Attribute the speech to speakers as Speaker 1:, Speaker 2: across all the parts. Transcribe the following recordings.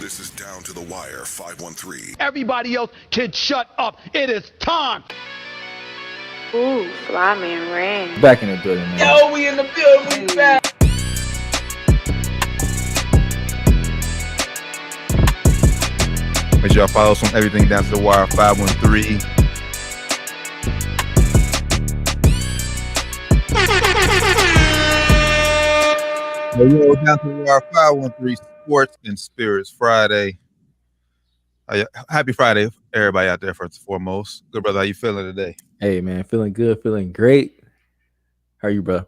Speaker 1: This is Down to the Wire 513.
Speaker 2: Everybody else can shut up. It is time.
Speaker 3: Ooh, Fly Man Ring.
Speaker 4: Back in the building, man.
Speaker 5: Yo, we in the building. We back.
Speaker 4: Make sure y'all follow us on everything Down to the Wire 513. Yo, Down to the Wire 513 Sports and Spirits Friday. Happy Friday, everybody out there, first and foremost. Good brother, how you feeling today?
Speaker 6: Hey, man, feeling good, feeling great. How are you, bro?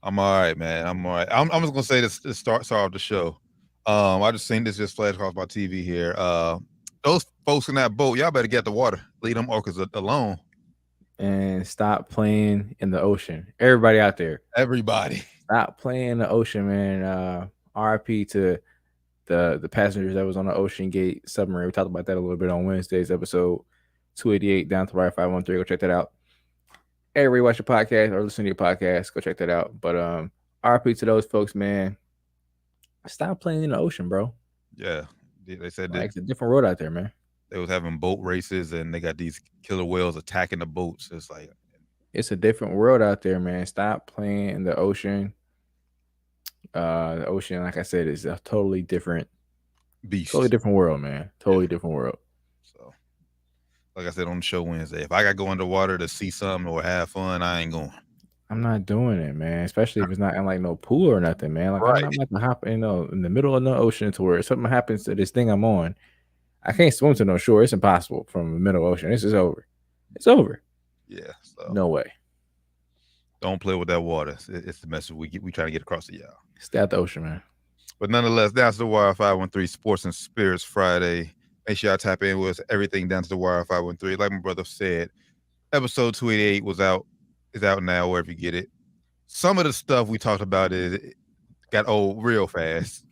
Speaker 4: I'm all right, man. I'm all right. I'm just gonna say this to start off the show. I just seen this just flash across my TV here. Those folks in that boat, y'all better get the water. Leave them orcas alone.
Speaker 6: And stop playing in the ocean. Everybody out there.
Speaker 4: Everybody.
Speaker 6: Stop playing in the ocean, man. RIP to the passengers that was on the Ocean Gate submarine. We talked about that a little bit on Wednesday's episode 288, Down to Wire 513. Go check that out. Everybody watch your podcast or listen to your podcast. Go check that out. But RIP to those folks, man. Stop playing in the ocean, bro.
Speaker 4: Yeah. They said
Speaker 6: it's a different world out there, man.
Speaker 4: They was having boat races and they got these killer whales attacking the boats. It's like
Speaker 6: it's a different world out there, man. Stop playing in the ocean. The ocean, like I said, is a totally different beast. Totally different world, man. Totally different world.
Speaker 4: So, like I said on the show Wednesday, if I got to go underwater to see something or have fun, I ain't going.
Speaker 6: I'm not doing it, man. Especially if it's not in like no pool or nothing, man. Like I'm not about to hop in the middle of the ocean to where something happens to this thing I'm on. I can't swim to no shore. It's impossible from the middle ocean. This is over. It's over.
Speaker 4: Yeah. So
Speaker 6: no way.
Speaker 4: Don't play with that water. It's the message we trying to get across to y'all.
Speaker 6: Stay out the ocean, man.
Speaker 4: But nonetheless, Down to the Wire 513 Sports and Spirits Friday. Make sure y'all tap in with us. Everything Down to the Wire 513. Like my brother said, episode 288 is out now wherever you get it. Some of the stuff we talked about got old real fast.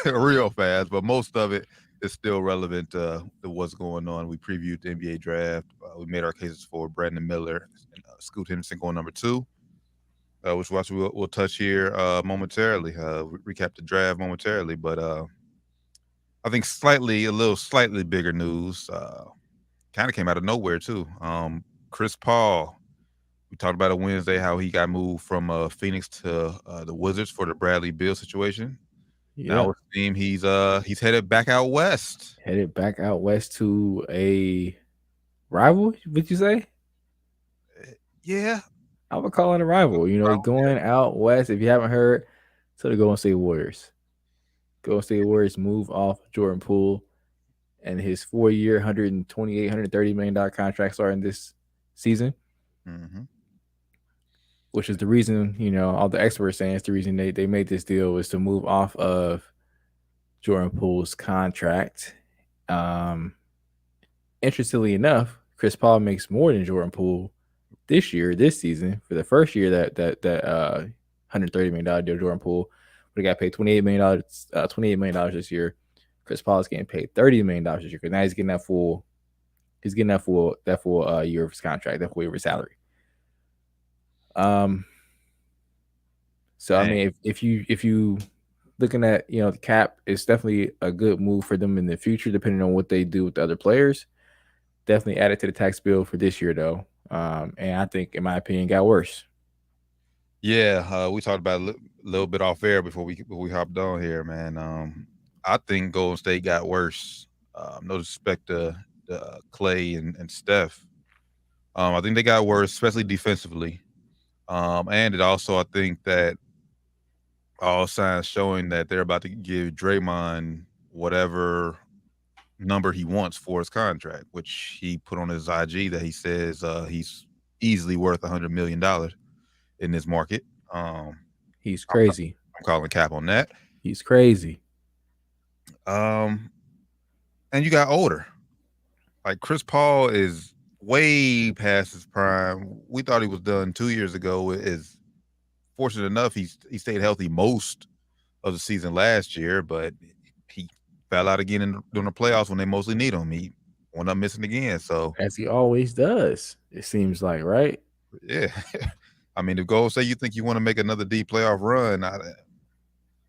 Speaker 4: Real fast, but most of it is still relevant to what's going on. We previewed the NBA draft. We made our cases for Brandon Miller and Scoot Henderson going number 2. Which we'll touch here momentarily. Recap the draft momentarily, but I think slightly bigger news. Kind of came out of nowhere too. Chris Paul. We talked about it Wednesday how he got moved from Phoenix to the Wizards for the Bradley Beal situation. Yeah. Now it seems he's headed back out west.
Speaker 6: Headed back out west to a rival. Would you say?
Speaker 4: Yeah.
Speaker 6: I would call it a rival. You know, going out west. If you haven't heard, to the Golden State Warriors. Golden State Warriors move off Jordan Poole and his 4-year, $130 million contract starting this season.
Speaker 4: Mm-hmm.
Speaker 6: Which is the reason, you know, all the experts saying it's the reason they made this deal was to move off of Jordan Poole's contract. Interestingly enough, Chris Paul makes more than Jordan Poole this season. For the first year that $130 million deal, Jordan Poole would have got paid $28 million this year. Chris Paul is getting paid $30 million this year because now he's getting that full year of his contract, that full year of his salary. So I mean, if you looking at, you know, the cap, it's definitely a good move for them in the future, depending on what they do with the other players. Definitely added to the tax bill for this year, though. And I think, in my opinion, got worse.
Speaker 4: Yeah, we talked about a little bit off air before we hopped on here, man. I think Golden State got worse. No disrespect to Clay and Steph. I think they got worse, especially defensively. And it also, I think that all signs showing that they're about to give Draymond whatever number he wants for his contract, which he put on his IG that he says he's easily worth $100 million in this market.
Speaker 6: He's crazy.
Speaker 4: I'm calling cap on that.
Speaker 6: He's crazy.
Speaker 4: And you got older. Like Chris Paul is way past his prime. We thought he was done 2 years ago. Is fortunate enough he stayed healthy most of the season last year, but he fell out again during the playoffs when they mostly need him. He wound up missing again. So
Speaker 6: as he always does, it seems like, right?
Speaker 4: Yeah. I mean, if go say you think you want to make another deep playoff run,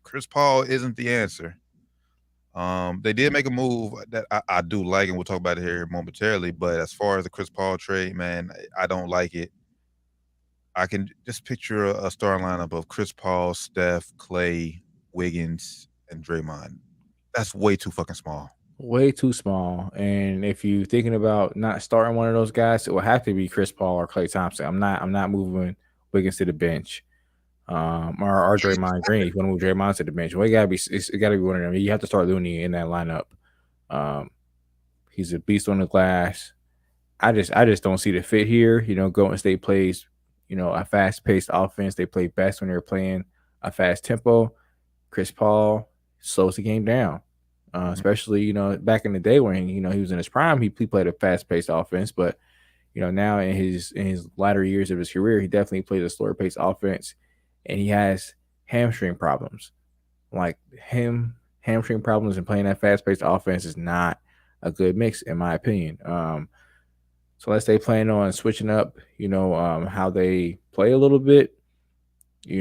Speaker 4: Chris Paul isn't the answer. They did make a move that I do like, and we'll talk about it here momentarily. But as far as the Chris Paul trade, man, I don't like it. I can just picture a starting lineup of Chris Paul, Steph, Clay, Wiggins, and Draymond. That's way too fucking small.
Speaker 6: Way too small. And if you're thinking about not starting one of those guys, it will have to be Chris Paul or Klay Thompson. I'm not moving Wiggins to the bench. Or Draymond Green. If you want to move Draymond to the bench, well, it gotta be one of them. You have to start Looney in that lineup. He's a beast on the glass. I just don't see the fit here. Golden State plays, a fast-paced offense. They play best when they're playing a fast tempo. Chris Paul slows the game down. Especially, back in the day when he was in his prime, he played a fast-paced offense. But now in his latter years of his career, he definitely plays a slower-paced offense, and he has hamstring problems. Like hamstring problems and playing that fast-paced offense is not a good mix, in my opinion. So let's say plan on switching up, how they play a little bit,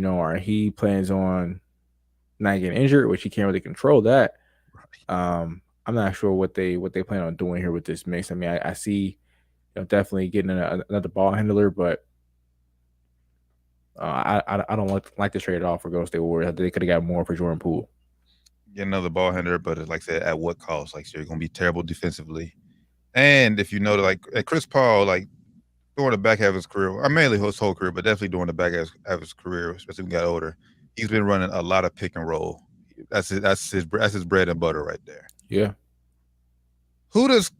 Speaker 6: or he plans on not getting injured, which he can't really control that. I'm not sure what they plan on doing here with this mix. I mean, I see, definitely getting another ball handler, but I don't like this trade at all for Golden State Warriors. They could have got more for Jordan Poole.
Speaker 4: Get another ball handler, but like I said, at what cost? Like, so you're gonna be terrible defensively. And if you know that, like Chris Paul, like during the back half of his career, mainly his whole career, but definitely during the back half of his career, especially when he got older, he's been running a lot of pick and roll. That's his bread and butter right there.
Speaker 6: Yeah.
Speaker 4: Who does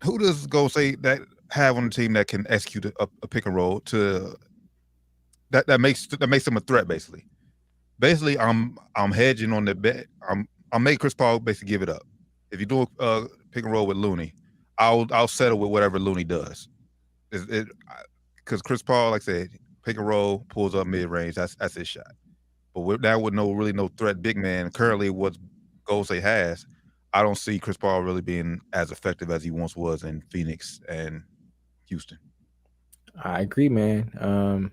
Speaker 4: Golden State that have on the team that can execute a pick and roll to that makes them a threat? Basically, I'm hedging on the bet. I'm making Chris Paul basically give it up. If you do a pick and roll with Looney, I'll settle with whatever Looney does. Because Chris Paul, like I said, pick and roll, pulls up mid range. That's his shot. But with no threat big man currently what Golden State has, I don't see Chris Paul really being as effective as he once was in Phoenix and Houston.
Speaker 6: I agree, man.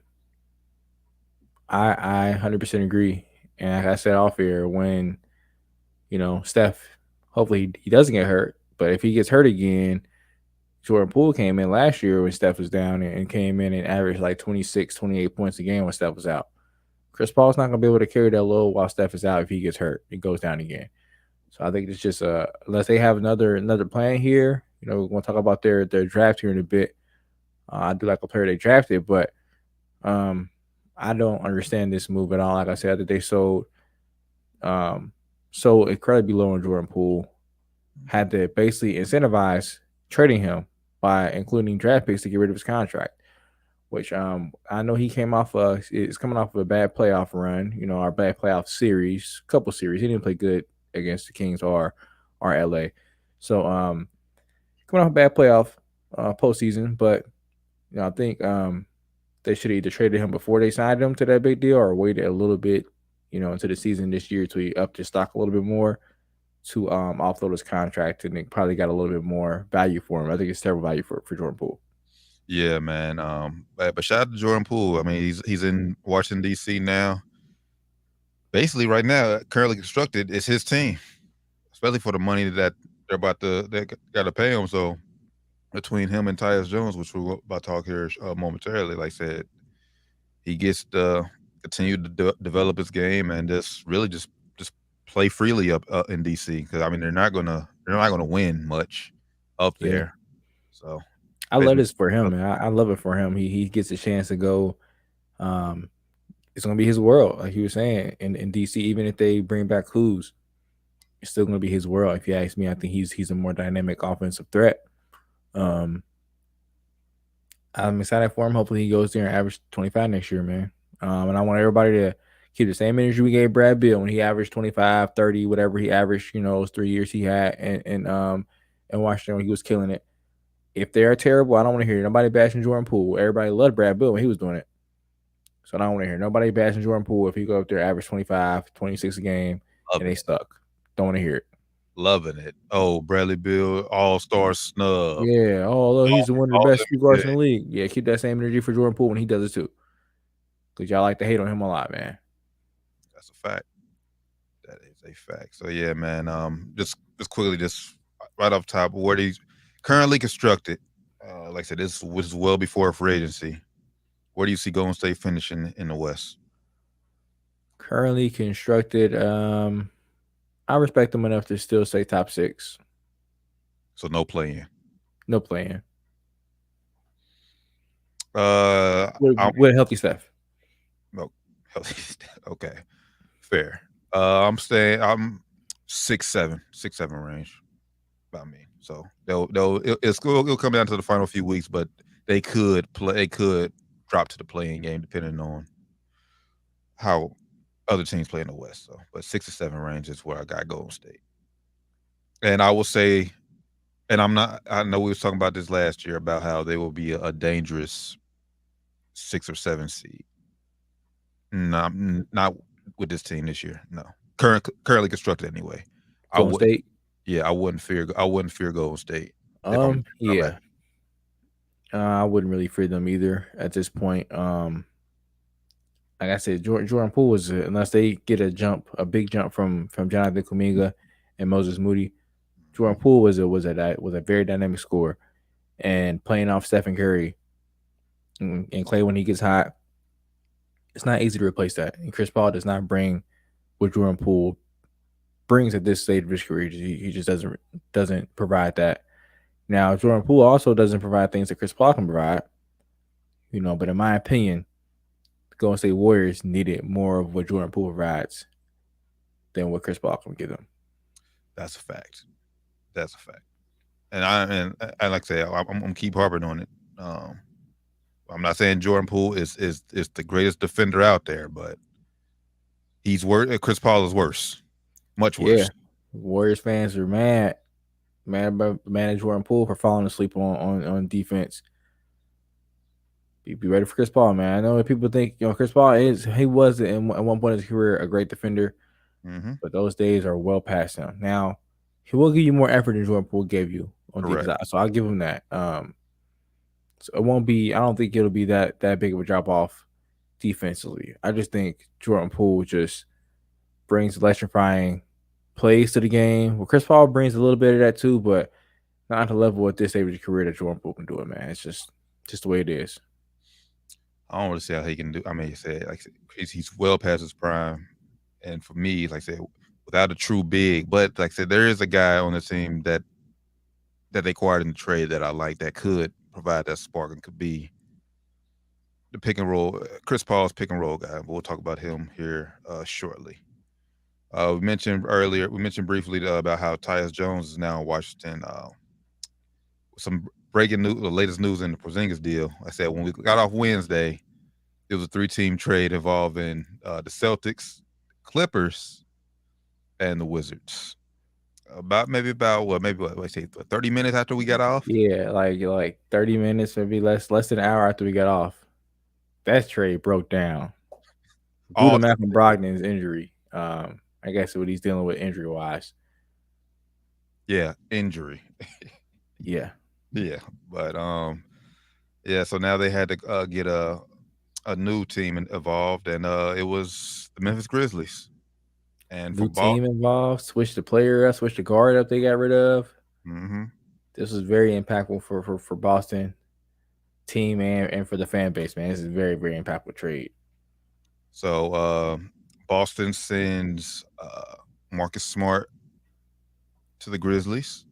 Speaker 6: I 100% agree. And like I said off air, when Steph, hopefully he doesn't get hurt, but if he gets hurt again, Jordan Poole came in last year when Steph was down and came in and averaged like 26, 28 points a game when Steph was out. Chris Paul's not going to be able to carry that load while Steph is out if he gets hurt. It goes down again. So I think it's just unless they have another plan here, we're going to talk about their draft here in a bit. I do like a player they drafted, but I don't understand this move at all. Like I said, I think they sold so incredibly low on Jordan Poole, had to basically incentivize trading him by including draft picks to get rid of his contract, which I know he came off is coming off of a bad playoff run, our bad playoff series, couple series. He didn't play good against the Kings or LA. So coming off a bad playoff postseason, but I think they should have either traded him before they signed him to that big deal or waited a little bit, into the season this year to up his stock a little bit more to offload his contract, and they probably got a little bit more value for him. I think it's terrible value for Jordan Poole.
Speaker 4: Yeah, man. But shout out to Jordan Poole. I mean, he's in Washington D.C. now. Basically, right now, currently constructed, it's his team, especially for the money that they got to pay him. So between him and Tyus Jones, which we're about to talk here momentarily, like I said, he gets to continue to develop his game and just play freely up in DC, because I mean they're not gonna win much up there. So
Speaker 6: I love this for him, man. I love it for him. He gets a chance to go. It's gonna be his world, like he was saying, in DC. Even if they bring back Kuz, it's still gonna be his world. If you ask me, I think he's a more dynamic offensive threat. I'm excited for him. Hopefully he goes there and average 25 next year, man. And I want everybody to keep the same energy we gave Brad Beal when he averaged 25, 30, whatever he averaged, those 3 years he had in Washington when he was killing it. If they're terrible, I don't want to hear nobody bashing Jordan Poole. Everybody loved Brad Beal when he was doing it. So I don't want to hear nobody bashing Jordan Poole if he go up there, average 25, 26 a game, and they stuck. Don't want to hear it.
Speaker 4: Loving it. Oh, Bradley Beal, all-star snub.
Speaker 6: Yeah. Oh, he's one of the best two guards in the league. Yeah, keep that same energy for Jordan Poole when he does it too. Because y'all like to hate on him a lot, man.
Speaker 4: That's a fact. That is That's a fact. So yeah, man. Just quickly, just right off top, where he's currently constructed. Like I said, this was well before free agency. Where do you see Golden State finishing in the West?
Speaker 6: Currently constructed. I respect them enough to still say top 6.
Speaker 4: So no play-in.
Speaker 6: No playing.
Speaker 4: I'm
Speaker 6: With a healthy Steph.
Speaker 4: no, okay, fair. I'm 6'7", 6'7" range. About me. So it'll come down to the final few weeks, but they could drop to the playing game depending on how other teams play in the West. So, but 6 or 7 range is where I got Golden State. And I will say, and I know we was talking about this last year about how they will be a dangerous 6 or 7 seed. No, not with this team this year. No, currently constructed anyway.
Speaker 6: Golden State.
Speaker 4: Yeah, I wouldn't fear Golden State.
Speaker 6: Yeah. I wouldn't really fear them either at this point. Like I said, Jordan Poole was unless they get a big jump from Jonathan Kuminga and Moses Moody. Jordan Poole was a very dynamic scorer, and playing off Stephen Curry and Clay when he gets hot, it's not easy to replace that. And Chris Paul does not bring what Jordan Poole brings at this stage of his career. He just doesn't provide that. Now, Jordan Poole also doesn't provide things that Chris Paul can provide, but in my opinion, the Golden State Warriors needed more of what Jordan Poole provides than what Chris Paul can give them.
Speaker 4: That's a fact. And I like I say, I'm keep harping on it. I'm not saying Jordan Poole is the greatest defender out there, but he's worse. Chris Paul is worse, much worse.
Speaker 6: Yeah, Warriors fans are mad at Jordan Poole for falling asleep on defense. Be ready for Chris Paul, man. I know people think Chris Paul was at one point in his career a great defender, but those days are well past him. Now he will give you more effort than Jordan Poole gave you on defense, so I'll give him that. So it won't be. I don't think it'll be that big of a drop off defensively. I just think Jordan Poole just brings electrifying plays to the game. Well, Chris Paul brings a little bit of that too, but not to the level at this stage of his career that Jordan Poole can do it, man. It's just the way it is.
Speaker 4: I don't really see how he can do. I mean, he's well past his prime, and for me, like I said, without a true big, but like I said, there is a guy on the team that they acquired in the trade that I like that could provide that spark and could be the pick and roll. Chris Paul's pick and roll guy. We'll talk about him here shortly. We mentioned briefly about how Tyus Jones is now in Washington. Some breaking news, the latest news in the Porzingis deal. I said when we got off Wednesday, it was a 3-team trade involving the Celtics, Clippers, and the Wizards. About 30 minutes after we got off.
Speaker 6: Yeah, like 30 minutes, maybe less than an hour after we got off. That trade broke down. Due to Malcolm Brogdon's injury. I guess what he's dealing with injury wise.
Speaker 4: Yeah, injury.
Speaker 6: Yeah.
Speaker 4: But so now they had to get a new team involved, and it was the Memphis Grizzlies. And
Speaker 6: new team involved, switch the player up, switch the guard up they got rid of. This was very impactful for Boston team and for the fan base, man. This is a very, very impactful trade.
Speaker 4: So Boston sends Marcus Smart to the Grizzlies.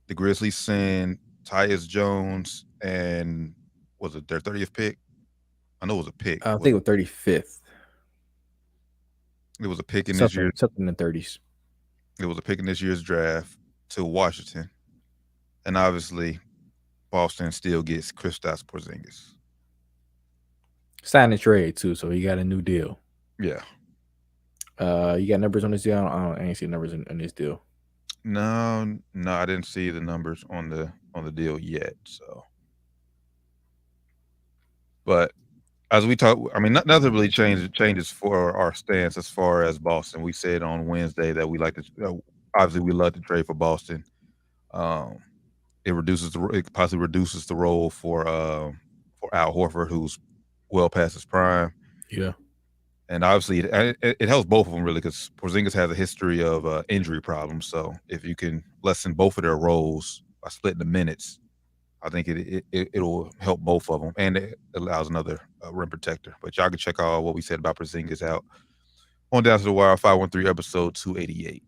Speaker 4: The Grizzlies send Tyus Jones, and was it their 30th pick? I know it was a pick.
Speaker 6: I think it was 35th.
Speaker 4: It was a pick in this year.
Speaker 6: Something in the 30s.
Speaker 4: It was a pick in this year's draft to Washington. And obviously, Boston still gets Kristaps Porzingis.
Speaker 6: Signed a trade, too, so he got a new deal.
Speaker 4: Yeah.
Speaker 6: You got numbers on this deal? I ain't see numbers in this deal.
Speaker 4: No, I didn't see the numbers on the deal yet. So, but as we talk, I mean, nothing really changes for our stance as far as Boston. We said on Wednesday that we like to, obviously, we love to trade for Boston. It possibly reduces the role for Al Horford, who's well past his prime.
Speaker 6: Yeah.
Speaker 4: And obviously, it helps both of them really because Porzingis has a history of injury problems. So if you can lessen both of their roles by splitting the minutes, I think it'll help both of them, and it allows another rim protector. But y'all can check out what we said about Porzingis out on Down to the Wire 513 episode 288.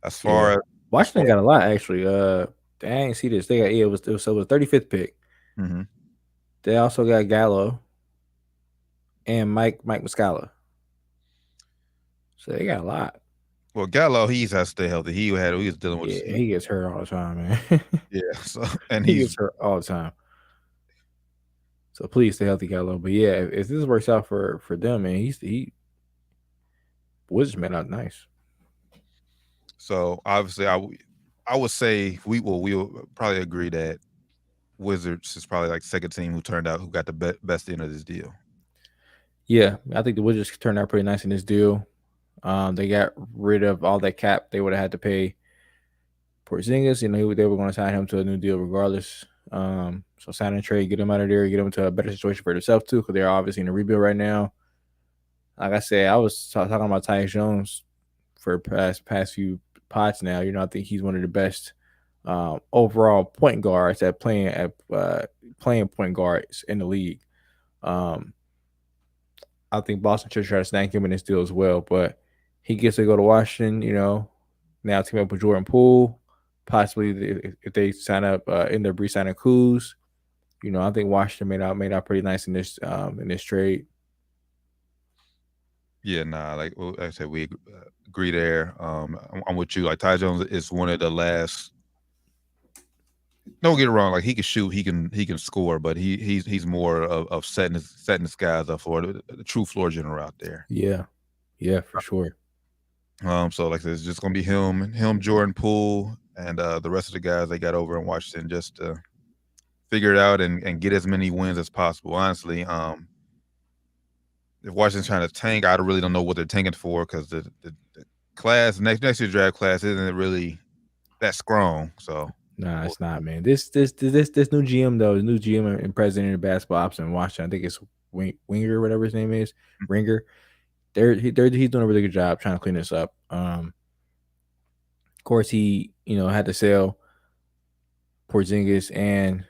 Speaker 4: As far as
Speaker 6: Washington got a lot actually. I didn't see this. They got it was 35th pick.
Speaker 4: Mm-hmm.
Speaker 6: They also got Gallo and Mike Muscala. So they got a lot.
Speaker 4: Well, Gallo, he's has to stay healthy. He was dealing with.
Speaker 6: Yeah, he gets hurt all the time, man.
Speaker 4: Yeah, so and
Speaker 6: he gets hurt all the time. So please stay healthy, Gallo. But yeah, if this works out for them, man, he Wizards made out nice.
Speaker 4: So obviously, I would say we'll probably agree that Wizards is probably like second team who got the best end of this deal.
Speaker 6: Yeah, I think the Wizards turned out pretty nice in this deal. They got rid of all that cap they would have had to pay Porzingis. You know, they were going to sign him to a new deal regardless. So sign and trade, get him out of there, get him to a better situation for themselves too, because they're obviously in a rebuild right now. Like I said, I was talking about Tyus Jones for past few pods now. You know, I think he's one of the best overall point guards at playing point guards in the league. I think Boston should try to snag him in this deal as well, but he gets to go to Washington. You know, now team up with Jordan Poole. Possibly if they sign up in their re-signing Kuz, you know, I think Washington made out pretty nice in this trade.
Speaker 4: Yeah, like I said, we agree there. I'm with you. Like Ty Jones is one of the last. Don't get it wrong. Like he can shoot, he can score, but he's more of setting his guys up for the true floor general out there.
Speaker 6: Yeah, for sure.
Speaker 4: So like I said, it's just gonna be him, Jordan Poole, and the rest of the guys they got over in Washington just to figure it out and get as many wins as possible. Honestly, if Washington's trying to tank, I really don't know what they're tanking for because the class next year's draft class isn't really that strong. So
Speaker 6: nah, it's not, man. This new GM though, the new GM and president of basketball ops in Washington, I think it's Winger, whatever his name is, Ringer. He's doing a really good job trying to clean this up. Of course, he had to sell Porzingis and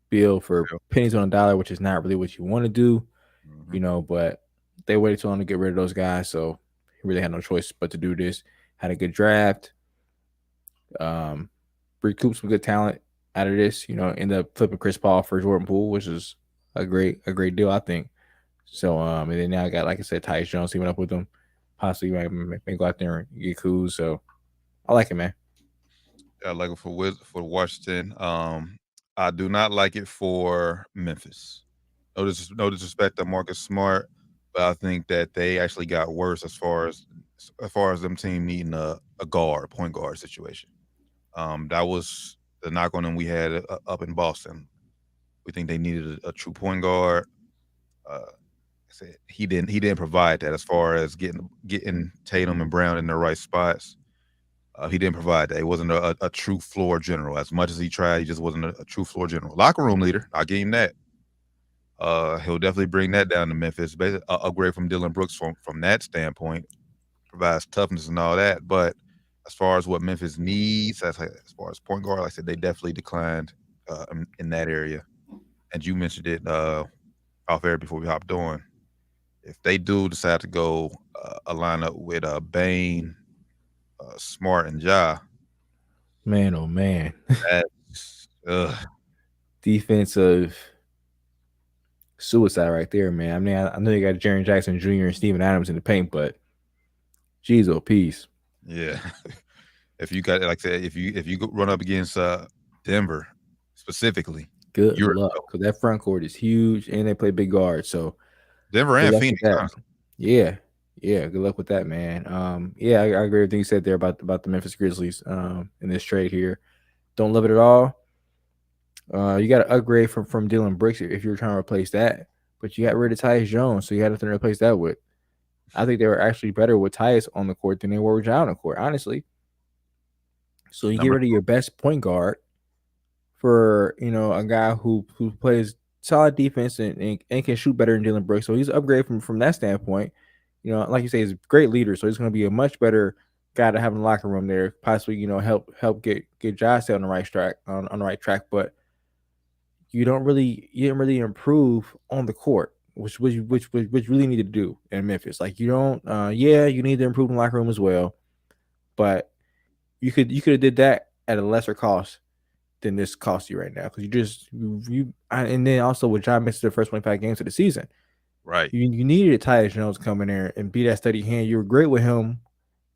Speaker 6: Bill for pennies on a dollar, which is not really what you want to do, but they waited too long to get rid of those guys, so he really had no choice but to do this. Had a good draft, recouped some good talent out of this, ended up flipping Chris Paul for Jordan Poole, which is a great deal, I think. So and then now I got, like I said, Tyus Jones teaming up with them. Possibly might go out there and get cool. So I like it, man.
Speaker 4: I like it for Washington. I do not like it for Memphis. No disrespect to Marcus Smart, but I think that they actually got worse as far as them team needing a point guard situation. That was the knock on them we had up in Boston. We think they needed a true point guard. He didn't provide that as far as getting Tatum and Brown in the right spots. He didn't provide that. He wasn't a true floor general. As much as he tried, he just wasn't a true floor general. Locker room leader, I'll give him that. He'll definitely bring that down to Memphis. Basically, upgrade from Dylan Brooks from that standpoint, provides toughness and all that. But as far as what Memphis needs, as far as point guard, like I said, they definitely declined in that area. And you mentioned it off air before we hopped on. If they do decide to go a lineup with Bane, Smart, and Ja,
Speaker 6: man, oh man,
Speaker 4: that's
Speaker 6: defensive suicide right there, man. I mean, I know you got Jaren Jackson Jr. and Steven Adams in the paint, but geez, oh peace.
Speaker 4: Yeah, if you got, like I said, if you run up against Denver specifically,
Speaker 6: good luck, because that front court is huge and they play big guards. So
Speaker 4: Denver and Phoenix,
Speaker 6: yeah, good luck with that, man. I agree with everything you said there about the Memphis Grizzlies in this trade here. Don't love it at all. You got to upgrade from Dylan Brooks if you're trying to replace that, but you got rid of Tyus Jones, so you had nothing to replace that with. I think they were actually better with Tyus on the court than they were with Ja on the court, honestly. So you get rid of your best point guard for a guy who plays solid defense and can shoot better than Dylan Brooks. So he's an upgrade from that standpoint. You know, like you say, he's a great leader. So he's going to be a much better guy to have in the locker room there. Possibly, you know, help get Josh on the right track on the right track. But you didn't really improve on the court, which really needed to do in Memphis. Like you don't, you need to improve in the locker room as well. But you could have did that at a lesser cost than this costs you right now, because and then also with John missed the first 25 games of the season,
Speaker 4: Right.
Speaker 6: you needed Tyus Jones come in there and be that steady hand. You were great with him.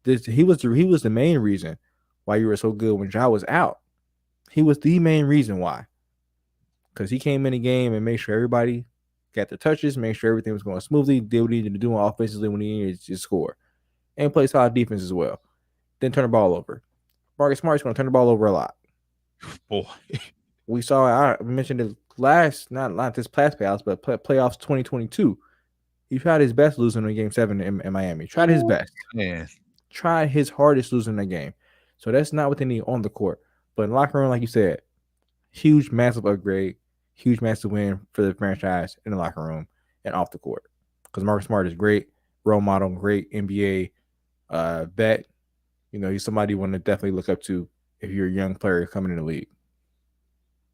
Speaker 6: He was the main reason why you were so good when Ja was out. He was the main reason why, because he came in the game and made sure everybody got the touches, made sure everything was going smoothly, did what he needed to do offensively when he needed to score, and play solid defense as well. Then turn the ball over. Marcus Smart's going to turn the ball over a lot.
Speaker 4: Boy,
Speaker 6: we saw. I mentioned it not this past playoffs, but playoffs 2022. He tried his best losing in Game 7 in Miami. Tried his best.
Speaker 4: Man.
Speaker 6: Tried his hardest losing that game. So that's not what they need on the court. But in the locker room, like you said, huge, massive upgrade, huge, massive win for the franchise in the locker room and off the court. Because Marcus Smart is great, role model, great NBA vet. You know, he's somebody you want to definitely look up to if you're a young player coming in the league.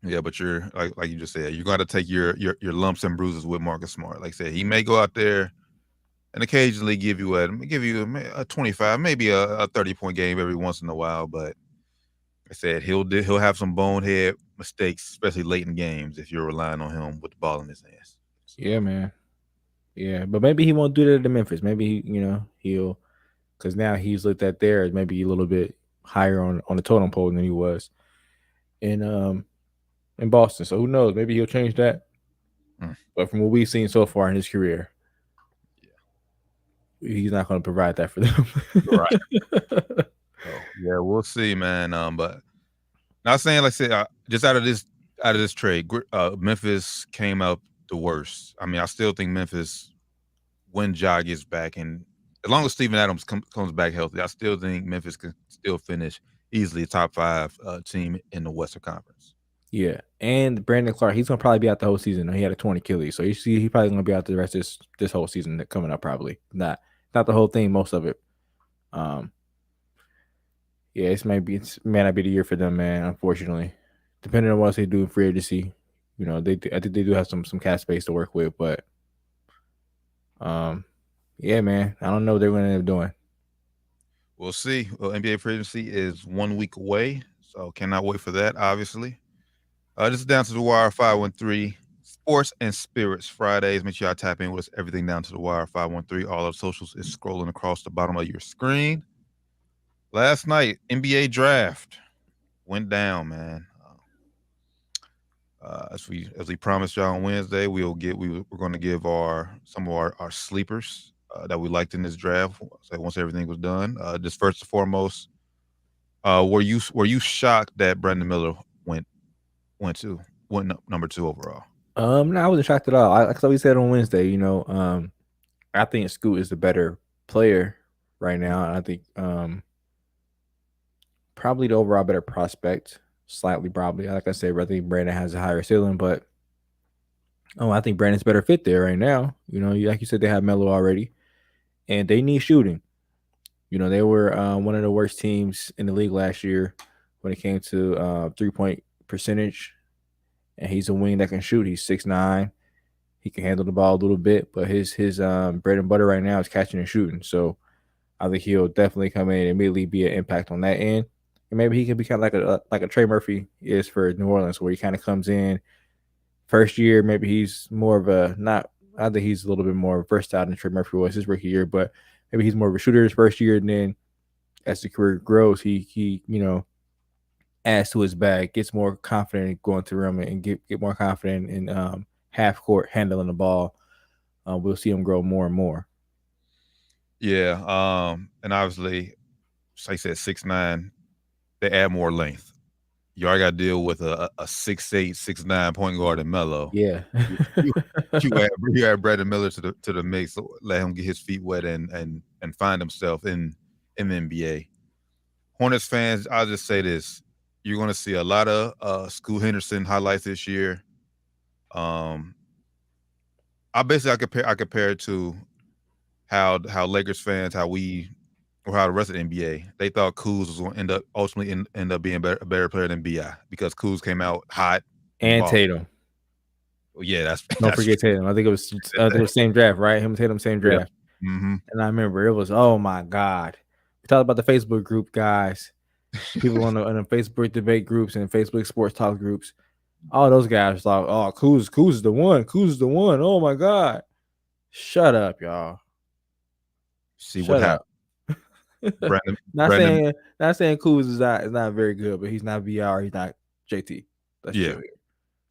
Speaker 4: Yeah, but you're like you just said, you got to take your lumps and bruises with Marcus Smart. Like I said, he may go out there and occasionally give you a 25, maybe a 30-point game every once in a while. But like I said, he'll have some bonehead mistakes, especially late in games, if you're relying on him with the ball in his hands.
Speaker 6: Yeah, man. Yeah, but maybe he won't do that in Memphis. Maybe he'll, because now he's looked at there as maybe a little bit higher on the totem pole than he was in Boston. So who knows? Maybe he'll change that. But from what we've seen so far in his career, he's not going to provide that for them.
Speaker 4: Right. Yeah, we'll see, man. But not saying, like I said, just out of this trade, Memphis came out the worst. I mean, I still think Memphis, when Ja gets back, and as long as Steven Adams comes back healthy, I still think Memphis can still finish easily a top 5 team in the Western Conference.
Speaker 6: Yeah, and Brandon Clark, he's gonna probably be out the whole season. He had a torn Achilles, so he probably gonna be out the rest of this whole season coming up. Probably not the whole thing, most of it. Yeah, it may not be the year for them, man. Unfortunately, depending on what they do in free agency, I think they do have some cap space to work with, but yeah, man, I don't know what they're gonna end up doing.
Speaker 4: We'll see. Well, NBA free agency is 1 week away, so cannot wait for that. Obviously. This is Down to the Wire 513 Sports and Spirits Fridays. Make sure y'all tap in with us. Everything Down to the Wire 513. All our socials is scrolling across the bottom of your screen. Last night, NBA draft went down, man. As we promised y'all on Wednesday, we're going to give some of our sleepers that we liked in this draft. So once everything was done, just first and foremost, were you shocked that Brandon Miller went number 2 overall?
Speaker 6: No, I wasn't shocked at all. Like we said on Wednesday, I think Scoot is the better player right now. I think probably the overall better prospect, slightly probably. Like I said, I think Brandon has a higher ceiling, but I think Brandon's better fit there right now. Like you said, they have Melo already, and they need shooting. They were one of the worst teams in the league last year when it came to 3-point percentage. And he's a wing that can shoot. He's 6'9". He can handle the ball a little bit, but his bread and butter right now is catching and shooting. So I think he'll definitely come in and immediately be an impact on that end. And maybe he can become like a Trey Murphy is for New Orleans, where he kind of comes in first year. Maybe he's more of I think he's a little bit more versatile than Trey Murphy was his rookie year, but maybe he's more of a shooter his first year, and then as the career grows, he adds to his bag, gets more confident going to the rim, and get more confident in half court handling the ball. We'll see him grow more and more.
Speaker 4: Yeah, and obviously, like I said, 6'9", they add more length. You already got to deal with a 6'8", 6'9" point guard in Melo.
Speaker 6: Yeah,
Speaker 4: you add Brandon Miller to the mix, so let him get his feet wet and find himself in the NBA. Hornets fans, I'll just say this: you're going to see a lot of Scoot Henderson highlights this year. I compare it to how Lakers fans, how the rest of the NBA, they thought Kuz was going to ultimately end up being a better player than BI because Kuz came out hot
Speaker 6: and
Speaker 4: ball.
Speaker 6: Tatum.
Speaker 4: Well, yeah,
Speaker 6: don't forget
Speaker 4: true.
Speaker 6: Tatum. I think it was same draft, right? Him and Tatum same draft.
Speaker 4: Yeah. Mm-hmm.
Speaker 6: And I remember it was, oh my God. We talked about the Facebook group, guys. People on the Facebook debate groups and Facebook sports talk groups. All those guys like, oh, Kuz is the one. Kuz is the one. Oh my God. Shut up, y'all.
Speaker 4: See what happened.
Speaker 6: Not saying Kuz is not very good, but he's not VR, he's not JT. That's
Speaker 4: yeah.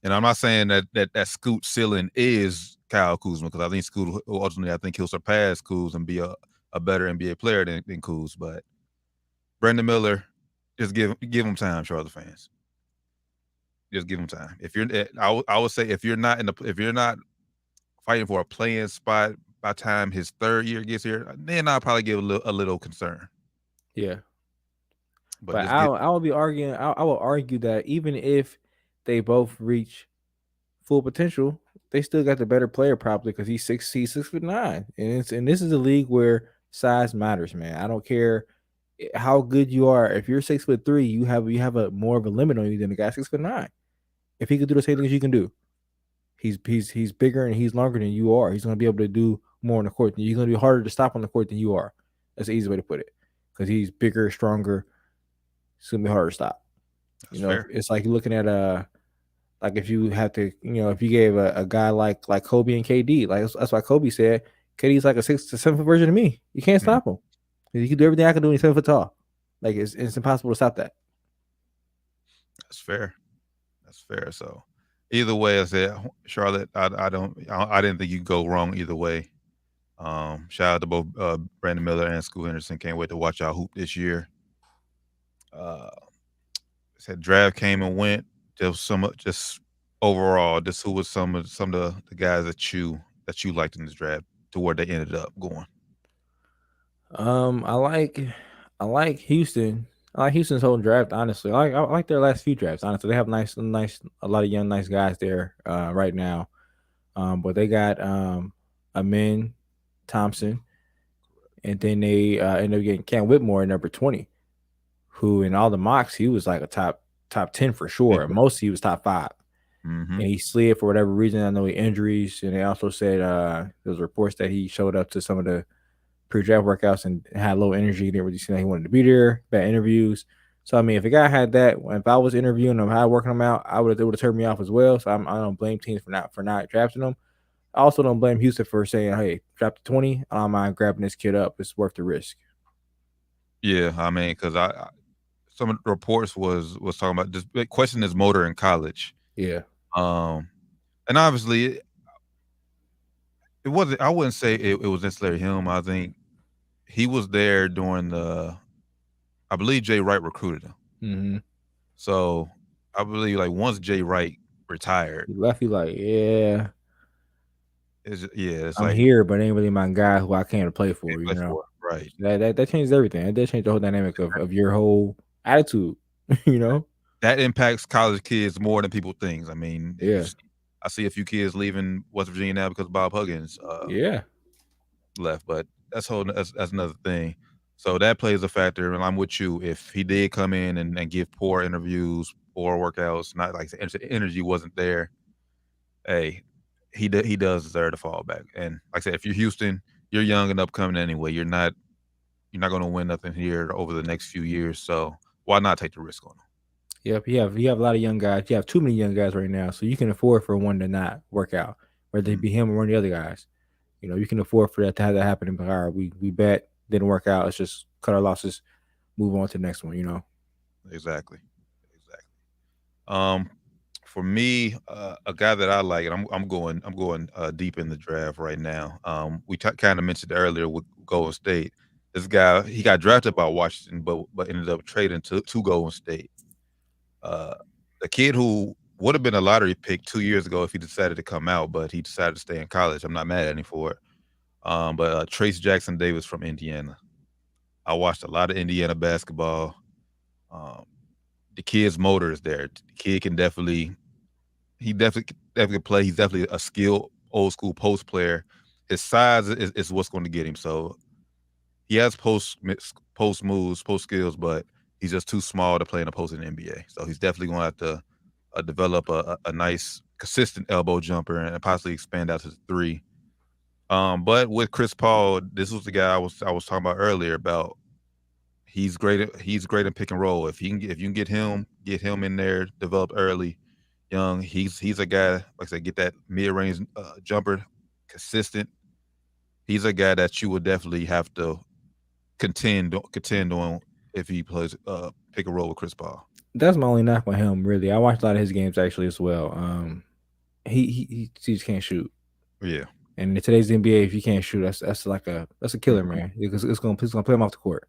Speaker 4: And I'm not saying that Scoot ceiling is Kyle Kuzma, because I think Scoot ultimately he'll surpass Kuz and be a better NBA player than Kuz. But Brandon Miller, just give him time, Charlotte fans. Just give him time. If you're, I would say if you're not fighting for a playing spot by the time his third year gets here, then I'll probably give a little concern.
Speaker 6: Yeah. But I will argue that even if they both reach full potential, they still got the better player probably because he's 6'9", and this is a league where size matters, man. I don't care how good you are. If you're 6'3", you have a more of a limit on you than a guy 6'9". If he could do the same things you can do, he's bigger and he's longer than you are. He's going to be able to do more on the court. He's going to be harder to stop on the court than you are. That's the easy way to put it, because he's bigger, stronger. It's going to be harder to stop.
Speaker 4: That's fair.
Speaker 6: It's like you're looking at like if you have to, if you gave a guy like Kobe and KD, like that's why Kobe said KD's like a 6 to 7 foot version of me. You can't stop him. He can do everything I can do, and he's 7 foot tall. Like it's impossible to stop that.
Speaker 4: That's fair. So either way, I said, Charlotte, I didn't think you could go wrong either way. Shout out to both Brandon Miller and Scoot Henderson. Can't wait to watch y'all hoop this year. Said draft came and went. Just overall, who was some of the guys that you liked in this draft to where they ended up going?
Speaker 6: I like Houston. I like Houston's whole draft, honestly. I like their last few drafts, honestly. They have a lot of young, nice guys there right now. But they got Amin Thompson, and then they ended up getting Cam Whitmore at number 20, who in all the mocks, he was like a top 10 for sure. And most he was top 5.
Speaker 4: Mm-hmm.
Speaker 6: And he slid for whatever reason. I know he injuries, and they also said there was reports that he showed up to some of the pre-draft workouts and had low energy. Didn't really seem like he wanted to be there. Bad interviews. So I mean, if a guy had that, if I was interviewing him, how working him out, it would have turned me off as well. So I don't blame teams for not drafting him. I also don't blame Houston for saying, "Hey, draft to 20. I don't mind grabbing this kid up. It's worth the risk."
Speaker 4: Yeah, I mean, because some of the reports was talking about this question his motor in college.
Speaker 6: Yeah.
Speaker 4: And obviously it wasn't. I wouldn't say it was necessarily him. I think he was there during I believe Jay Wright recruited him.
Speaker 6: Mm-hmm.
Speaker 4: So I believe like once Jay Wright retired,
Speaker 6: he left. He like, yeah.
Speaker 4: It's
Speaker 6: I'm
Speaker 4: like,
Speaker 6: here, but it ain't really my guy who I came to play for.
Speaker 4: Right.
Speaker 6: That changes everything. It did change the whole dynamic of your whole attitude.
Speaker 4: That impacts college kids more than people think. I mean,
Speaker 6: yeah.
Speaker 4: I see a few kids leaving West Virginia now because Bob Huggins left, but that's another thing. So that plays a factor, and I'm with you. If he did come in and give poor interviews, poor workouts, not like the energy wasn't there, hey, he does deserve to fall back. And like I said, if you're Houston, you're young and upcoming anyway. You're not going to win nothing here over the next few years. So why not take the risk on him?
Speaker 6: Yep, you have a lot of young guys. You have too many young guys right now, so you can afford for one to not work out, whether it be him or one of the other guys. You can afford for that to have that happen. But all right, we bet, didn't work out. Let's just cut our losses, move on to the next one.
Speaker 4: Exactly. For me, a guy that I like, and I'm going deep in the draft right now. We kind of mentioned earlier with Golden State. This guy, he got drafted by Washington, but ended up trading to Golden State. The kid who would have been a lottery pick 2 years ago if he decided to come out, but he decided to stay in college. I'm not mad at him for it. But Trace Jackson Davis from Indiana. I watched a lot of Indiana basketball. The kid's motor is there. The kid can definitely he definitely play. He's definitely a skilled old school post player. His size is what's going to get him. So he has post moves, post skills, but he's just too small to play in a post in the NBA. So he's definitely going to have to develop a nice, consistent elbow jumper and possibly expand out to the three. But with Chris Paul, this was the guy I was talking about earlier about. He's great at pick and roll. If you can get him in there, develop early, young. He's a guy, like I said, get that mid range jumper, consistent. He's a guy that you would definitely have to contend on if he plays pick and roll with Chris Paul.
Speaker 6: That's my only knock on him, really. I watched a lot of his games actually as well. He just can't shoot.
Speaker 4: Yeah.
Speaker 6: And in today's NBA, if you can't shoot, that's a killer, man. Because it's gonna play him off the court.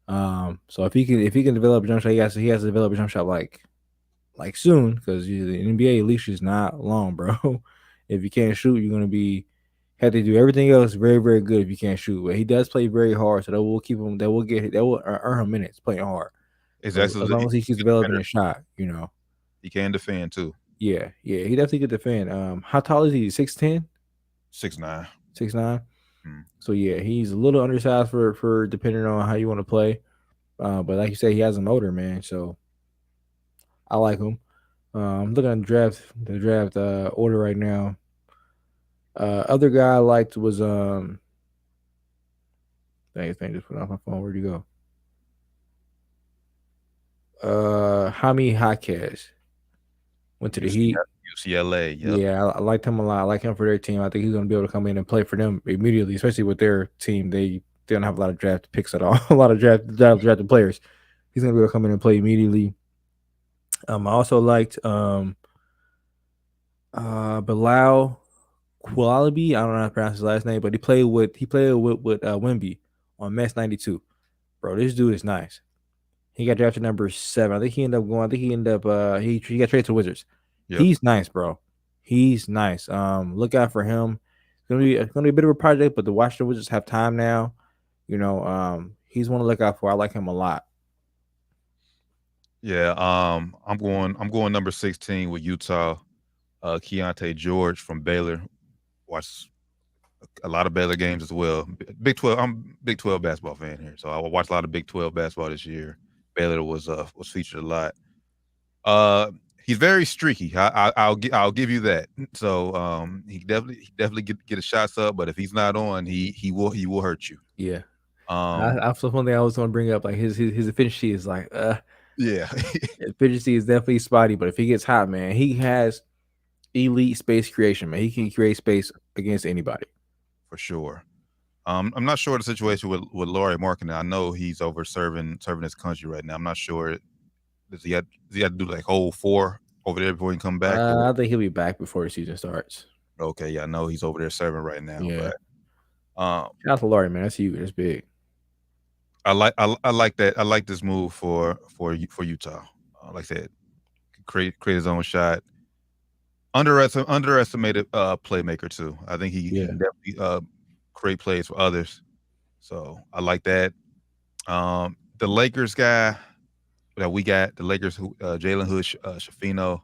Speaker 6: So if he can develop a jump shot, he has to develop a jump shot like soon, because the NBA leash is not long, bro. If you can't shoot, you're gonna have to do everything else very, very good if you can't shoot. But he does play very hard, so that will keep him. That will earn him minutes playing hard.
Speaker 4: Exactly.
Speaker 6: As long as he keeps developing a shot, you know.
Speaker 4: He can defend too.
Speaker 6: Yeah, he definitely could defend. How tall is he? 6'10"?
Speaker 4: 6'9".
Speaker 6: 6'9". So yeah, he's a little undersized for depending on how you want to play. But like you said, he has a motor, man. So I like him. I'm looking at the draft order right now. Other guy I liked was dang, this thing just put off my phone. Where'd you go? Jaime Jaquez went to the Heat.
Speaker 4: UCLA. Yep.
Speaker 6: Yeah, I liked him a lot. I like him for their team. I think he's going to be able to come in and play for them immediately, especially with their team. They don't have a lot of draft picks at all. A lot of drafted players. He's going to be able to come in and play immediately. I also liked Bilal Kualabi. I don't know how to pronounce his last name, but he played with Wemby on Mets 92. Bro, this dude is nice. He got drafted number 7. He got traded to the Wizards. Yep. He's nice, bro. He's nice. Look out for him. It's gonna be a bit of a project, but the Washington Wizards have time now. You know, he's one to look out for. I like him a lot.
Speaker 4: Yeah, I'm going number 16 with Utah. Keontae George from Baylor. Watched a lot of Baylor games as well. Big 12. I'm a Big 12 basketball fan here, so I watched a lot of Big 12 basketball this year. Baylor was featured a lot. He's very streaky. I'll give you that. So he definitely get his shots up, but if he's not on, he will hurt you.
Speaker 6: Yeah. That's one thing I was going to bring up. Like his efficiency is like
Speaker 4: yeah.
Speaker 6: Efficiency is definitely spotty, but if he gets hot, man, he has elite space creation, man. He can create space against anybody.
Speaker 4: For sure. I'm not sure the situation with Lauri Markkanen. I know he's over serving his country right now. I'm not sure. Does he have to do like whole 4 over there before he can come back?
Speaker 6: I think he'll be back before the season starts.
Speaker 4: Okay, yeah, I know he's over there serving right now.
Speaker 6: Yeah.
Speaker 4: But,
Speaker 6: shout out to Lauri, man. That's huge. That's big.
Speaker 4: I like that. I like this move for Utah. Like I said, create his own shot. Underestimated playmaker too. I think he can definitely create plays for others. So I like that. The Lakers guy that we got, the Lakers, Jalen Hood, Shafino.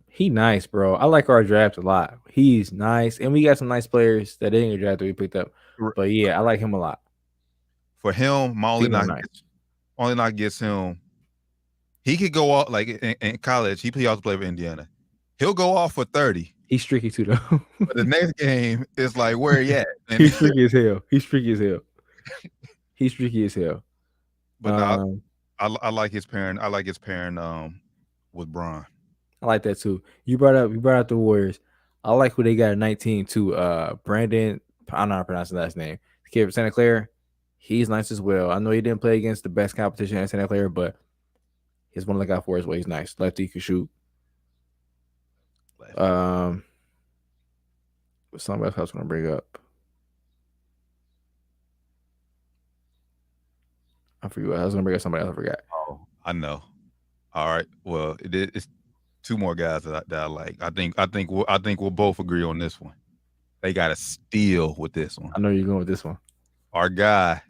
Speaker 6: He nice, bro. I like our draft a lot. He's nice, and we got some nice players that didn't get drafted we picked up. But yeah, I like him a lot.
Speaker 4: For him, my only knock gets him. He could go off like in college. He also played for Indiana. He'll go off for 30.
Speaker 6: He's streaky too, though.
Speaker 4: But the next game is like, where he at? And
Speaker 6: He's streaky as hell. He's streaky as hell.
Speaker 4: But I like his pairing. I like his pairing with Bron.
Speaker 6: I like that too. You brought up the Warriors. I like who they got at 19 too. Brandon, I don't know how to pronounce his last name. The kid from Santa Clara. He's nice as well. I know he didn't play against the best competition in Santa Clara, but he's one to look out for as well. He's nice. Lefty, can shoot. Something else I was going to bring up. I forget. I was going to bring up somebody else. I forgot.
Speaker 4: Oh, I know. All right. Well, it's 2 more guys that I like. I think we'll both agree on this one. They got to steal with this one.
Speaker 6: I know you're going with this one.
Speaker 4: Our guy.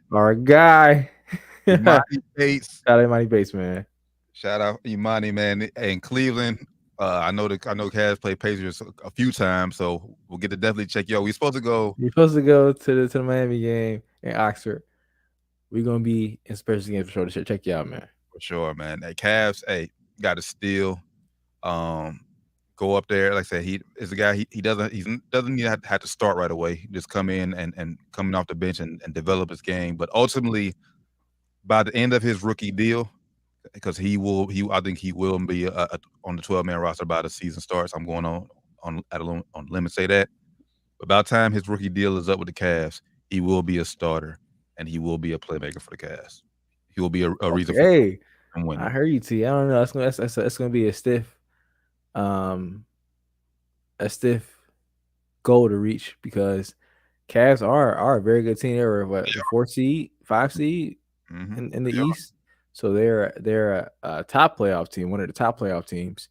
Speaker 6: Imani
Speaker 4: Bates.
Speaker 6: Shout out Imani Bates, man.
Speaker 4: Shout out Imani, man. In Cleveland, I know Cavs played Pacers a few times, so we'll get to definitely check you out. We're supposed to go.
Speaker 6: You're supposed to go to the Miami game in Oxford. We're gonna be in special games for sure to check you out, man.
Speaker 4: For sure, man. Hey, Cavs, hey, got to steal. Go up there. Like I said, he is a guy. He doesn't need to have to start right away. Just come in and coming off the bench and develop his game. But ultimately, by the end of his rookie deal, because I think he will be on the 12-man roster by the season starts. I'm going on limit say that. But by the time his rookie deal is up with the Cavs, he will be a starter and he will be a playmaker for the Cavs. He will be a reason for
Speaker 6: Hey,
Speaker 4: winning.
Speaker 6: I heard you, T. I don't know. That's gonna be a stiff goal to reach because Cavs are a very good team. They were what, the 4 seed, 5 seed in the East. So they're a top playoff team, one of the top playoff teams.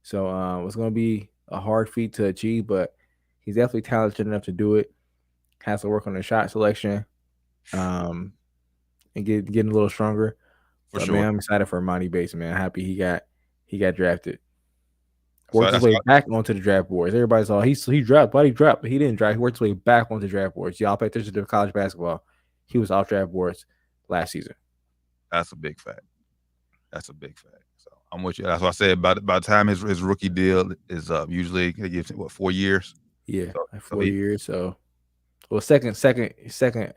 Speaker 6: So it's going to be a hard feat to achieve, but he's definitely talented enough to do it. Has to work on the shot selection, and getting a little stronger.
Speaker 4: For
Speaker 6: but
Speaker 4: sure.
Speaker 6: Man, I'm excited for Monty Bates, man. Happy he got drafted.
Speaker 4: So
Speaker 6: Worked his way back onto the draft boards. Everybody's all he dropped, but he didn't draft. He worked his way back onto the draft boards. Y'all pay attention to college basketball. He was off draft boards last season.
Speaker 4: That's a big fact. So I'm with you. That's why I said by the time his rookie deal is up, usually he gives 4 years.
Speaker 6: Yeah, so, like 4 years. So, well, second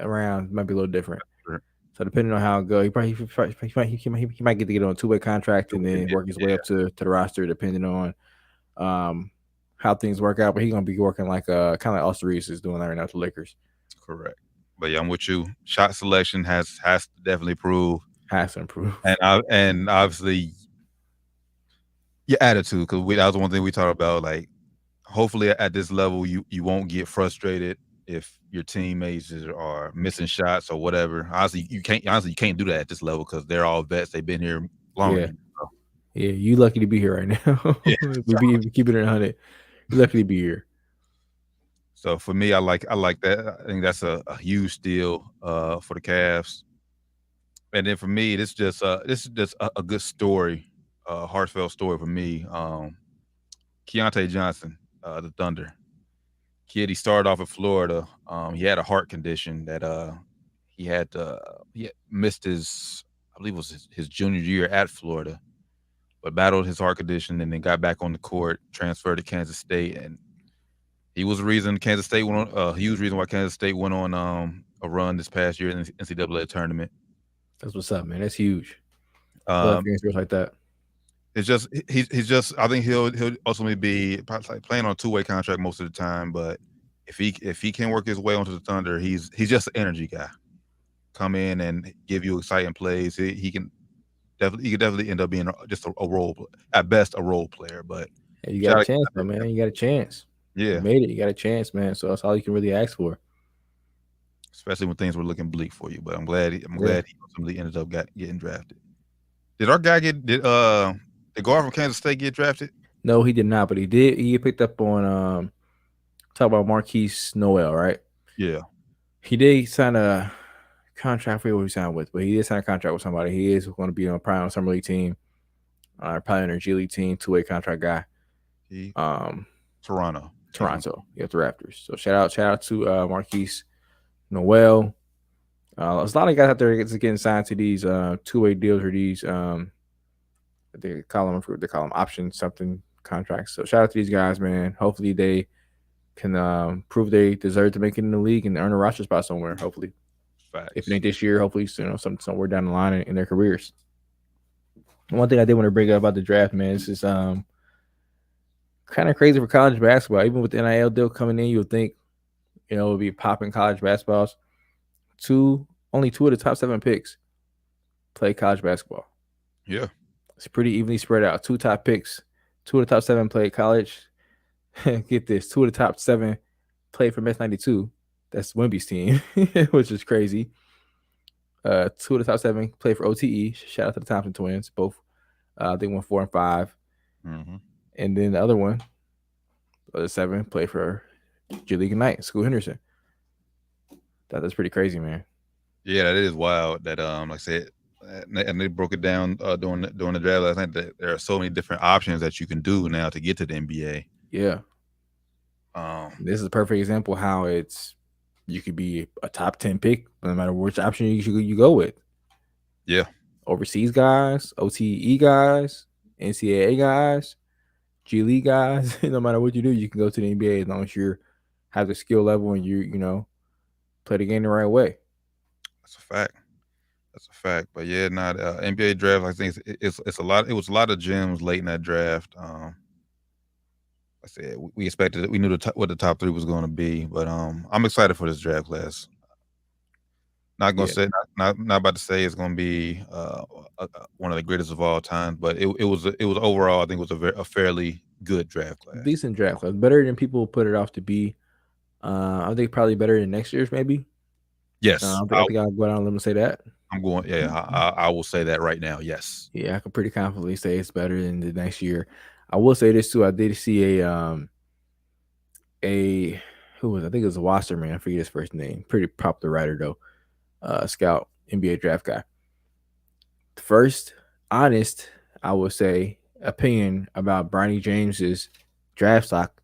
Speaker 6: round might be a little different.
Speaker 4: Sure.
Speaker 6: So depending on how it goes, he might get to get on a 2-way contract and then work his way up to the roster, depending on how things work out. But he's gonna be working like kind of like Austin Reeves is doing right now with the Lakers.
Speaker 4: Correct. But yeah, I'm with you. Shot selection has to definitely improve.
Speaker 6: Has to improve.
Speaker 4: And obviously your attitude, because that was one thing we talked about. Like, hopefully at this level, you won't get frustrated if your teammates are missing shots or whatever. Honestly, you can't do that at this level because they're all vets. They've been here longer.
Speaker 6: Yeah. Yeah, you lucky to be here right now.
Speaker 4: Yeah,
Speaker 6: we keep it at 100. You're lucky to be here.
Speaker 4: So for me, I like that. I think that's a huge deal for the Cavs. And then for me, this is just a good story, heartfelt story for me. Keontae Johnson, the Thunder kid. He started off in Florida. He had a heart condition that he had missed his, I believe it was his junior year at Florida, but battled his heart condition and then got back on the court, transferred to Kansas State, and he was the reason Kansas State went on a huge reason why Kansas State went on a run this past year in the NCAA tournament.
Speaker 6: That's what's up, man. That's huge. Love experience like that.
Speaker 4: It's just he's just, I think he'll ultimately be like playing on a 2-way contract most of the time, but if he can work his way onto the Thunder, he's just an energy guy. Come in and give you exciting plays. He can definitely end up being just a role, at best a role player. But
Speaker 6: yeah, you got a chance, though, man. You got a chance.
Speaker 4: Yeah,
Speaker 6: you made it. You got a chance, man. So that's all you can really ask for.
Speaker 4: Especially when things were looking bleak for you. But I'm glad he ultimately ended up getting drafted. Did our guy did the guard from Kansas State get drafted?
Speaker 6: No, he did not, but he did. He picked up on talk about Marquise Noel, right?
Speaker 4: Yeah.
Speaker 6: He did sign a contract. I forget what he signed with, but he did sign a contract with somebody. He is going to be on probably on Summer League team, probably on a G League team, 2-way contract guy.
Speaker 4: Toronto.
Speaker 6: Yeah, the Raptors. So shout out to Marquise Noel. There's a lot of guys out there getting signed to these 2-way deals or these they call them option something contracts. So shout out to these guys, man. Hopefully they can prove they deserve to make it in the league and earn a roster spot somewhere. Hopefully, if it ain't this year, hopefully somewhere down the line in their careers. One thing I did want to bring up about the draft, man, this is kind of crazy for college basketball. Even with the NIL deal coming in, you'll think it would be popping college basketballs. Only 2 of the top 7 picks play college basketball.
Speaker 4: Yeah.
Speaker 6: It's pretty evenly spread out. 2 top picks, 2 of the top 7 play college. Get this, 2 of the top 7 played for Mets 92. That's Wemby's team, which is crazy. 2 of the top 7 played for OTE. Shout out to the Thompson twins. Both they won 4 and 5.
Speaker 4: Mm-hmm.
Speaker 6: And then the other one, the other 7 played for G League Ignite, Scoot Henderson. That's pretty crazy, man.
Speaker 4: Yeah, that is wild. That like I said, and they broke it down during the draft last night. That there are so many different options that you can do now to get to the NBA.
Speaker 6: Yeah. This is a perfect example how you could be a top 10 pick no matter which option you go with.
Speaker 4: Yeah.
Speaker 6: Overseas guys, OTE guys, NCAA guys, G League guys. No matter what you do, you can go to the NBA as long as you have the skill level and you play the game the right way.
Speaker 4: That's a fact. But yeah, not NBA draft. I think it's a lot. It was a lot of gems late in that draft. I said we expected it. We knew what the top 3 was going to be, but I'm excited for this draft class. Not gonna say not about to say it's going to be one of the greatest of all time, but it was overall I think it was a fairly good draft class.
Speaker 6: Decent draft class, better than people put it off to be. I think probably better than next year's maybe.
Speaker 4: Yes,
Speaker 6: I think I'll go down and let me say that.
Speaker 4: I'm going. Yeah, I will say that right now. Yes.
Speaker 6: Yeah, I can pretty confidently say it's better than the next year. I will say this too. I did see I think it was a Wasserman. I forget his first name. Pretty popular writer though. Scout, NBA draft guy. First, honest, I would say, opinion about Bronny James's draft stock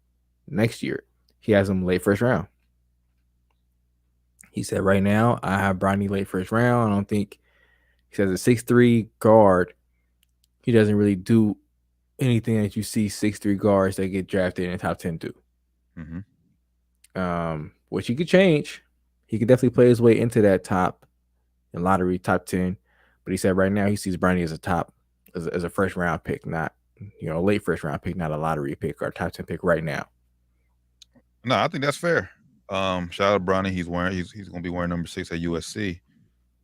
Speaker 6: next year. He has him late first round. He said, right now, I have Bronny late first round. I don't think, he says, a 6'3" guard, he doesn't really do anything that you see 6'3" guards that get drafted in the top 10 do. Which he could change. He could definitely play his way into that top lottery, top 10. But he said right now he sees Bronny as a first round pick, not a late first round pick, not a lottery pick or a top 10 pick right now.
Speaker 4: No, I think that's fair. Shout out to Bronny. He's gonna be wearing number 6 at USC.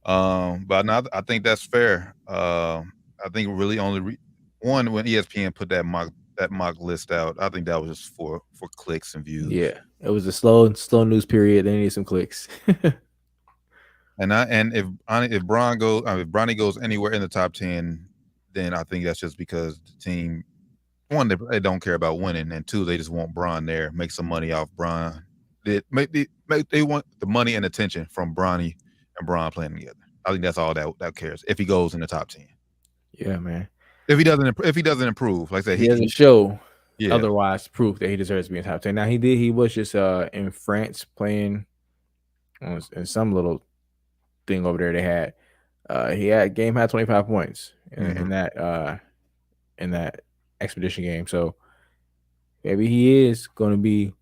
Speaker 4: But no, I think that's fair. I think really only when ESPN put that mock list out, I think that was just for clicks and views.
Speaker 6: Yeah, it was a slow news period. They needed some clicks.
Speaker 4: And if Bronny goes anywhere in the top 10, then I think that's just because the team, one, they don't care about winning, and 2, they just want Bron there, make some money off Bron. They want the money and attention from Bronny and Bron playing together. I think that's all that cares. If he goes in the top 10,
Speaker 6: yeah, man.
Speaker 4: If he doesn't improve, like I said,
Speaker 6: he doesn't show otherwise proof that he deserves to be in top 10. Now he was just in France playing in some little thing over there they had. He had 25 points in that expedition game. So maybe he is going to be,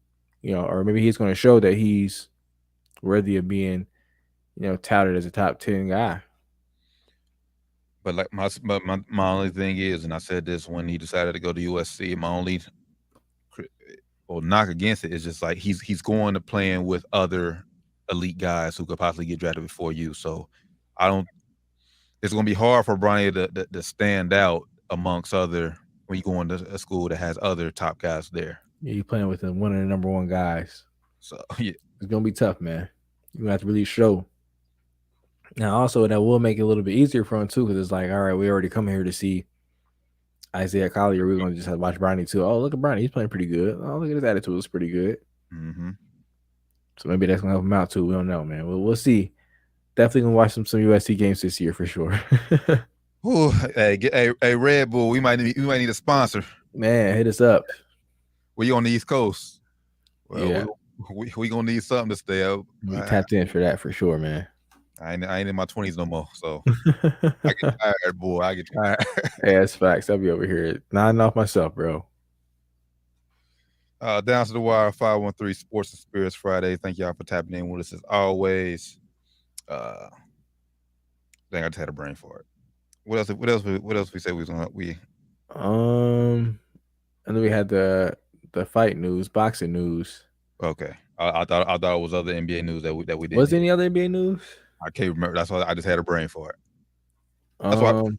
Speaker 6: or maybe he's going to show that he's worthy of being, touted as a top 10 guy.
Speaker 4: But like my only thing is, and I said this when he decided to go to USC, my only knock against it is just like he's going to playing with other elite guys who could possibly get drafted before you. So it's going to be hard for Bronny to stand out amongst other when you go into a school that has other top guys there.
Speaker 6: Yeah, you're playing with one of the number 1 guys.
Speaker 4: So yeah,
Speaker 6: it's going to be tough, man. You're going to have to really show. Now, also, that will make it a little bit easier for him, too, because it's like, all right, we already come here to see Isaiah Collier. We're going to just have to watch Bronny, too. Oh, look at Bronny. He's playing pretty good. Oh, look at his attitude. It's pretty good. So maybe that's going to help him out, too. We don't know, man. We'll see. Definitely going to watch some USC games this year for sure.
Speaker 4: Ooh, hey, Red Bull, we might need a sponsor.
Speaker 6: Man, hit us up.
Speaker 4: We on the East Coast. Well,
Speaker 6: yeah.
Speaker 4: We going to need something to stay up.
Speaker 6: We tapped in for that for sure, man.
Speaker 4: I ain't in my 20s no more, so I get tired, boy. I get tired.
Speaker 6: Hey, that's facts. I'll be over here nodding off myself, bro.
Speaker 4: Down to the wire, 513 Sports and Spirits Friday. Thank y'all for tapping in with us as always. Dang, I just had a brain for it. What else we said we was gonna
Speaker 6: and then we had the fight news, boxing news.
Speaker 4: Okay, I thought it was other NBA news that we did.
Speaker 6: Was there any other NBA news?
Speaker 4: I can't remember. That's why I just had a brain for it. That's why, like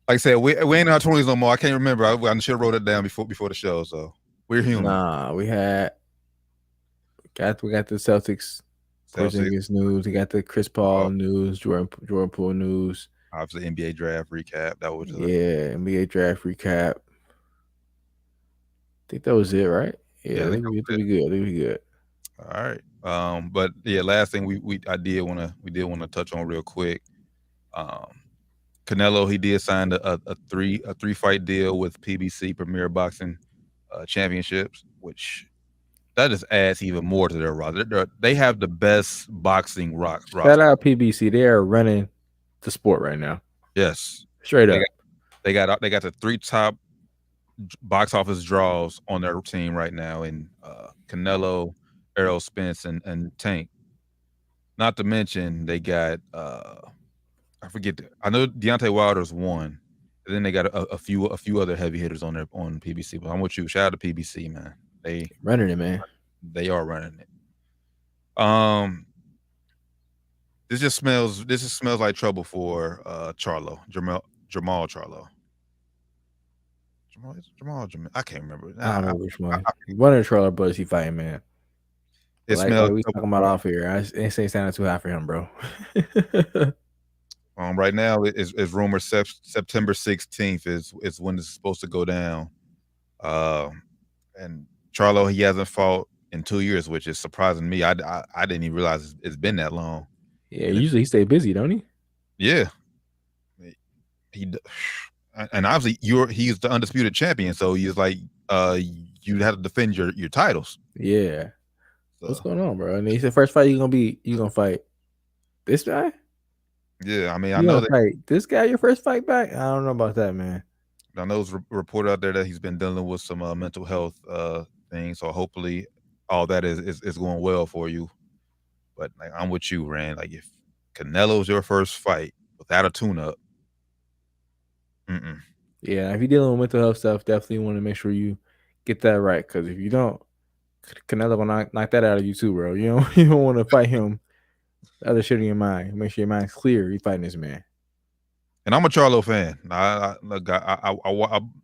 Speaker 4: I said, we ain't in our 20s no more. I can't remember. I should have wrote it down before the show. So we're human.
Speaker 6: Nah, we got the Celtics Porzingis news. We got the Chris Paul news, Jordan Poole news.
Speaker 4: Obviously, NBA draft recap. That was
Speaker 6: NBA draft recap. I think that was it, right? Yeah, I think we good.
Speaker 4: All right. But yeah, last thing we did want to touch on real quick. Canelo, he did sign a three fight deal with PBC Premier Boxing Championships, which that just adds even more to their roster. They have the best boxing roster.
Speaker 6: Shout out PBC. They are running the sport right now.
Speaker 4: Yes,
Speaker 6: straight up.
Speaker 4: They got the 3 top box office draws on their team right now in Canelo, Errol Spence, and Tank. Not to mention they got I forget. I know Deontay Wilder's one, and then they got a few other heavy hitters on PBC. But I'm with you. Shout out to PBC, man. They
Speaker 6: running it, man.
Speaker 4: They are running it. This just smells like trouble for Charlo, Jamal Charlo. Jamal. I can't remember.
Speaker 6: I don't know which one. One of the Charlo brothers he fighting, man. It smells. We talking about off here. I ain't saying standing too high for him, bro.
Speaker 4: Right now is rumored September 16th is when it's supposed to go down. And Charlo, he hasn't fought in 2 years, which is surprising me. I didn't even realize it's been that long.
Speaker 6: Yeah, usually he stay busy, don't he?
Speaker 4: Yeah. And obviously he's the undisputed champion, so he's like you have to defend your titles.
Speaker 6: Yeah. So. What's going on, bro? And he said first fight you gonna fight this guy?
Speaker 4: Yeah, I mean, I know that
Speaker 6: fight this guy your first fight back. I don't know about that, man.
Speaker 4: I know it's reported out there that he's been dealing with some mental health things, so hopefully all that is going well for you. But like, I'm with you, Rand. Like, if Canelo's your first fight without a tune-up,
Speaker 6: yeah, if you're dealing with mental health stuff, definitely want to make sure you get that right. Because if you don't, Canelo gonna knock that out of you too, bro. You don't want to fight him. The other shit in your mind. Make sure your mind's clear. You fighting this man.
Speaker 4: And I'm a Charlo fan. I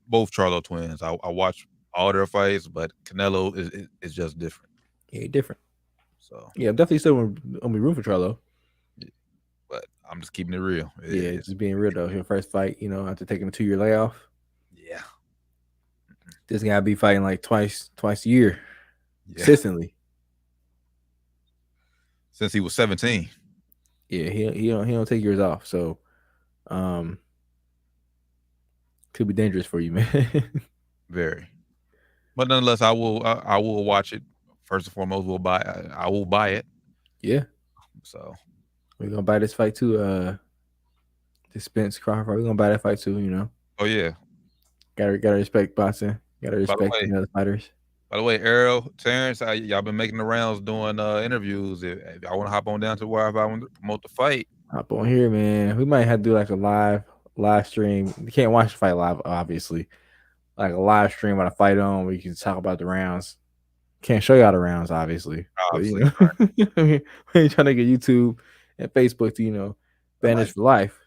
Speaker 4: both Charlo twins. I watch all their fights, but Canelo is just different.
Speaker 6: Yeah, different.
Speaker 4: So
Speaker 6: yeah, I'm definitely still gonna be room for Charlo.
Speaker 4: Yeah, but I'm just keeping it real.
Speaker 6: It's just being real though. Your first fight, after taking a 2-year layoff.
Speaker 4: Yeah.
Speaker 6: This guy be fighting like twice a year, consistently.
Speaker 4: Since he was 17.
Speaker 6: Yeah, he don't take years off, so could be dangerous for you, man.
Speaker 4: Very. But nonetheless, I will watch it. First and foremost, I will buy it.
Speaker 6: Yeah.
Speaker 4: So
Speaker 6: we're gonna buy this fight too. This Spence Crawford. We're gonna buy that fight too. Oh
Speaker 4: yeah.
Speaker 6: Gotta respect boxing. Gotta respect the other fighters.
Speaker 4: By the way, Errol, Terrence, y'all been making the rounds doing interviews. If y'all want to hop on down to where I want to promote the fight,
Speaker 6: hop on here, man. We might have to do like a live stream. You can't watch the fight live, obviously. Like a live stream when I fight on, where you can talk about the rounds. Can't show y'all the rounds, obviously.
Speaker 4: Obviously,
Speaker 6: but, we ain't trying to get YouTube and Facebook to ban us for life.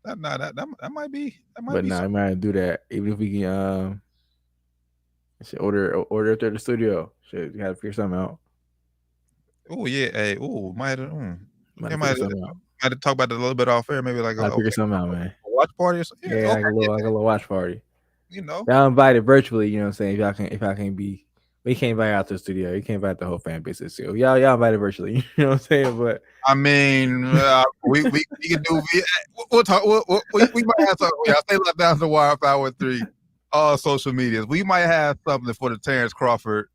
Speaker 4: That might be.
Speaker 6: But nah, I might do that. Even if we can. Should order up there at the studio. Should you have to figure something out?
Speaker 4: Oh yeah, hey, might have to talk about it a little bit off air. Maybe like
Speaker 6: figure something out, man.
Speaker 4: A watch party or something.
Speaker 6: Yeah, like a little watch party.
Speaker 4: Y'all
Speaker 6: invited virtually. You know what I'm saying? If I can't be, we can't invite out to the studio. You can't invite the whole fan base to the studio. Y'all invited virtually. You know what I'm saying? But
Speaker 4: I mean, we can do. We'll talk. We might have something. Y'all stay locked down to Wire 513. All social medias. We might have something for the Terrence Crawford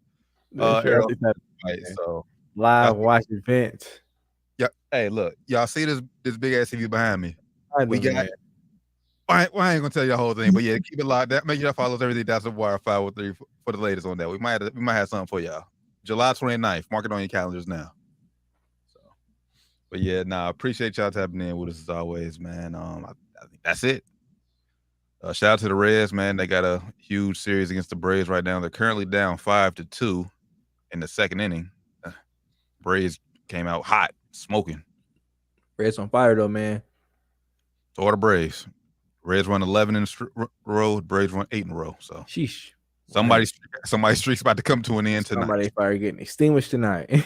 Speaker 4: fight. So
Speaker 6: live watch event.
Speaker 4: Yeah. Hey, look, y'all see this big ass TV behind me? We got. I ain't gonna tell you the whole thing, but yeah, keep it locked down. Make sure y'all follow everything. That's the Wire 513 for the latest on that. We might have something for y'all. July 29th. Mark it on your calendars now. So, but yeah, appreciate y'all tapping in with us as always, man. I think that's it. Shout out to the Reds, man. They got a huge series against the Braves right now. They're currently down 5-2 in the second inning. Braves came out hot, smoking.
Speaker 6: Reds on fire though, man.
Speaker 4: So are the Braves. Reds run 11 in a row. Braves run 8 in a row. So
Speaker 6: sheesh.
Speaker 4: Somebody's streak's about to come to an end tonight.
Speaker 6: Somebody's fire getting extinguished tonight.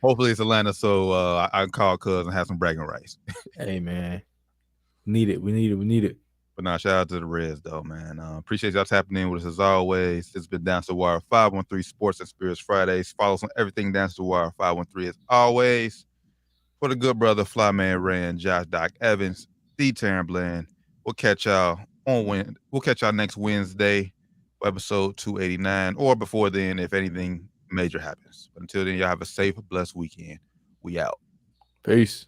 Speaker 4: Hopefully it's Atlanta, so I can call Cuz and have some bragging rights.
Speaker 6: Hey man. We need it.
Speaker 4: But shout out to the Reds, though, man. Appreciate y'all tapping in with us as always. It's been Down to the Wire 513 Sports and Spirits Fridays. Follow us on everything Down to the Wire 513 as always. For the good brother, Flyman Ray and Josh Doc Evans, the Taryn Bland. We'll catch y'all next Wednesday for episode 289, or before then if anything major happens. But until then, y'all have a safe, blessed weekend. We out.
Speaker 6: Peace.